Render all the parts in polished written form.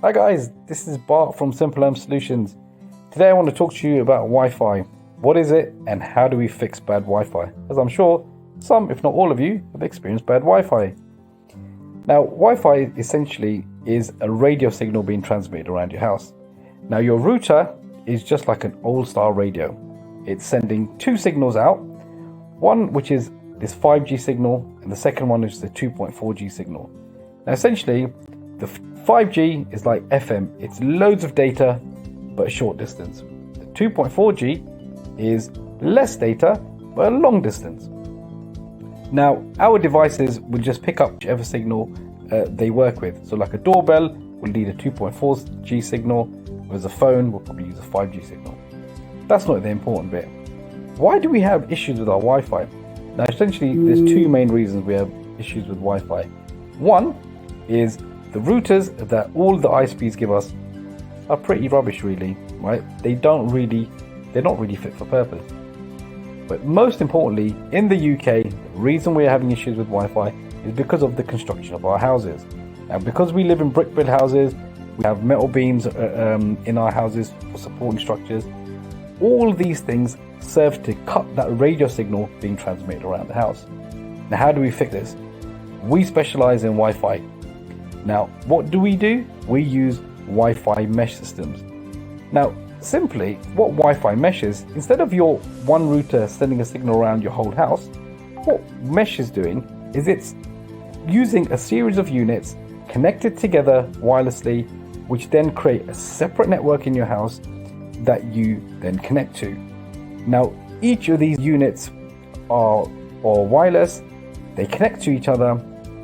Hi guys, this is Bart from Simple Home Solutions. Today I want to talk to you about Wi-Fi. What is it and how do we fix bad Wi-Fi? As I'm sure some, if not all of you, have experienced bad Wi-Fi. Now, Wi-Fi essentially is a radio signal being transmitted around your house. Now, your router is just like an old style radio. It's sending two signals out, one which is this 5G signal and the second one is the 2.4G signal. Now, essentially, the 5G is like FM. It's loads of data, but a short distance. The 2.4G is less data, but a long distance. Now, our devices will just pick up whichever signal they work with. So like a doorbell will need a 2.4G signal, whereas a phone will probably use a 5G signal. That's not the important bit. Why do we have issues with our Wi-Fi? Now, essentially, there's two main reasons we have issues with Wi-Fi. One is the routers that all the ISPs give us are pretty rubbish, really, right? They're not really fit for purpose. But most importantly, in the UK, the reason we're having issues with Wi-Fi is because of the construction of our houses. And because we live in brick-built houses, we have metal beams in our houses for supporting structures. All these things serve to cut that radio signal being transmitted around the house. Now, how do we fix this? We specialize in Wi-Fi. Now, what do? We use Wi-Fi mesh systems. Now, simply, what Wi-Fi mesh is, instead of your one router sending a signal around your whole house, what mesh is doing is it's using a series of units connected together wirelessly, which then create a separate network in your house that you then connect to. Now, each of these units are wireless, they connect to each other.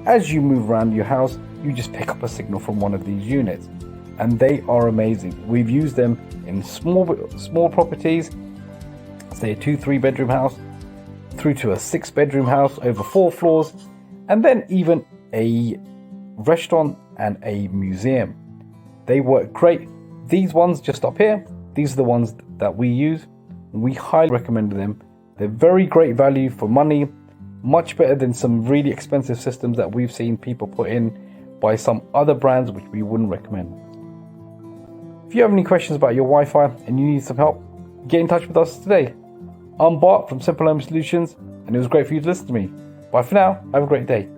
As you move around your house, you just pick up a signal from one of these units, and they are amazing. We've used them in small properties, say a 2-3 bedroom house, through to a 6-bedroom house over 4 floors, and then even a restaurant and a museum. They work great. These ones just up here, these are the ones that we use. We highly recommend them. They're very great value for money, much better than some really expensive systems that we've seen people put in by some other brands which we wouldn't recommend. If you have any questions about your Wi-Fi and you need some help, get in touch with us today. I'm Bart from Simple Home Solutions, and it was great for you to listen to me. Bye for now. Have a great day.